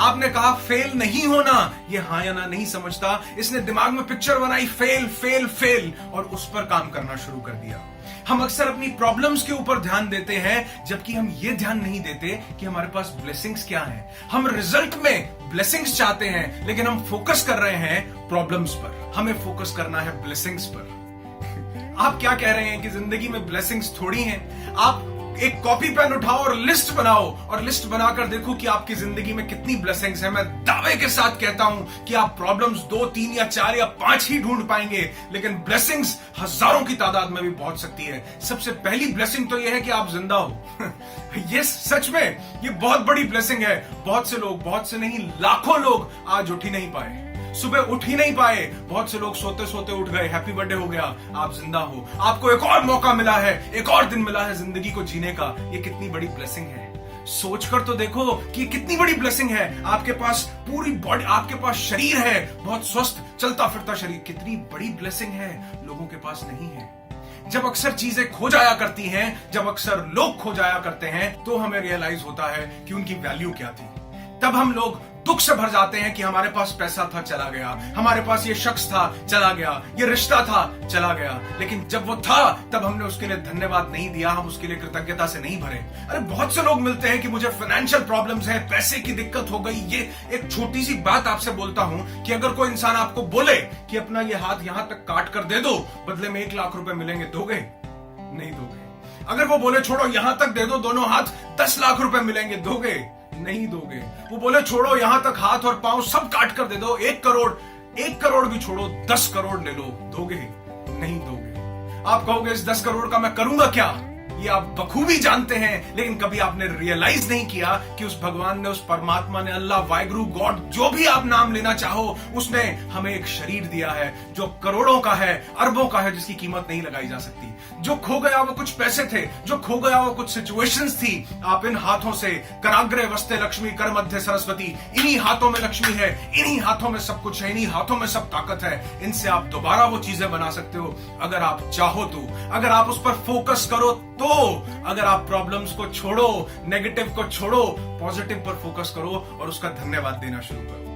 आपने कहा फेल नहीं होना, ये हाँ या ना नहीं समझता, इसने दिमाग में पिक्चर बनाई फेल फेल फेल और उस पर काम करना शुरू कर दिया। हम अक्सर अपनी प्रॉब्लम्स के ऊपर ध्यान देते हैं, जबकि हम ये ध्यान नहीं देते कि हमारे पास ब्लेसिंग्स क्या हैं। हम रिजल्ट में ब्लेसिंग्स चाहते हैं, लेकिन हम फोकस कर रहे हैं प्रॉब्लम्स पर। हमें फोकस करना है ब्लेसिंग्स पर। आप क्या कह रहे हैं कि जिंदगी में ब्लेसिंग्स थोड़ी हैं? आप एक कॉपी पेन उठाओ और लिस्ट बनाओ, और लिस्ट बनाकर देखो कि आपकी जिंदगी में कितनी ब्लेसिंग्स हैं। मैं दावे के साथ कहता हूं कि आप प्रॉब्लम्स 2, 3 या 4 या 5 ही ढूंढ पाएंगे, लेकिन ब्लेसिंग्स हजारों की तादाद में भी पहुंच सकती है। सबसे पहली ब्लेसिंग तो यह है कि आप जिंदा हो। ये सच में ये बहुत बड़ी ब्लेसिंग है। बहुत से लोग, बहुत से नहीं लाखों लोग आज उठ ही नहीं पाए, सुबह उठ ही नहीं पाए। बहुत से लोग सोते सोते उठ गए, हैप्पी बर्थडे हो गया, आप जिंदा हो। आपको एक और मौका मिला है, एक और दिन मिला है जिंदगी को जीने का। ये कितनी बड़ी ब्लेसिंग है। सोचकर तो देखो कि ये कितनी बड़ी ब्लेसिंग है। आपके पास पूरी बॉडी, आपके पास शरीर है, बहुत स्वस्थ चलता फिरता शरीर, कितनी बड़ी ब्लेसिंग है, लोगों के पास नहीं है। जब अक्सर चीजें खो जाया करती हैं, जब अक्सर लोग खो जाया करते हैं, तो हमें रियलाइज होता है कि उनकी वैल्यू क्या थी। तब हम लोग दुख से भर जाते हैं कि हमारे पास पैसा था, चला गया, हमारे पास ये शख्स था, चला गया, ये रिश्ता था, चला गया। लेकिन जब वो था तब हमने उसके लिए धन्यवाद नहीं दिया, हम उसके लिए कृतज्ञता से नहीं भरे। अरे बहुत से लोग मिलते हैं कि मुझे फाइनेंशियल प्रॉब्लम्स है, पैसे की दिक्कत हो गई। ये एक छोटी सी बात आपसे बोलता हूं कि अगर कोई इंसान आपको बोले कि अपना ये हाथ यहां तक काट कर दे दो, बदले में 1 लाख रुपए मिलेंगे, दोगे? नहीं दोगे। अगर वो बोले छोड़ो यहां तक दे दो दोनों हाथ, 10 लाख रुपए मिलेंगे, दोगे? नहीं दोगे। वो बोले छोड़ो यहां तक हाथ और पांव सब काट कर दे दो, 1 करोड़ भी छोड़ो, 10 करोड़ ले लो, दोगे? नहीं दोगे। आप कहोगे इस 10 करोड़ का मैं करूंगा क्या? ये आप बखूबी जानते हैं, लेकिन कभी आपने रियलाइज नहीं किया कि उस भगवान ने, उस परमात्मा ने, अल्लाह, वाहिगुरु, गॉड, जो भी आप नाम लेना चाहो, उसने हमें एक शरीर दिया है जो करोड़ों का है, अरबों का है, जिसकी कीमत नहीं लगाई जा सकती। जो खो गया वो कुछ पैसे थे, जो खो गया वो कुछ सिचुएशंस थी। आप इन हाथों से, कराग्रे वस्ते लक्ष्मी कर मध्य सरस्वती, इन्हीं हाथों में लक्ष्मी है, इन्हीं हाथों में सब कुछ है, इन्हीं हाथों में सब ताकत है। इनसे आप दोबारा वो चीजें बना सकते हो अगर आप चाहो तो, अगर आप उस पर फोकस करो तो। अगर आप प्रॉब्लम्स को छोड़ो, नेगेटिव को छोड़ो, पॉजिटिव पर फोकस करो और उसका धन्यवाद देना शुरू करो।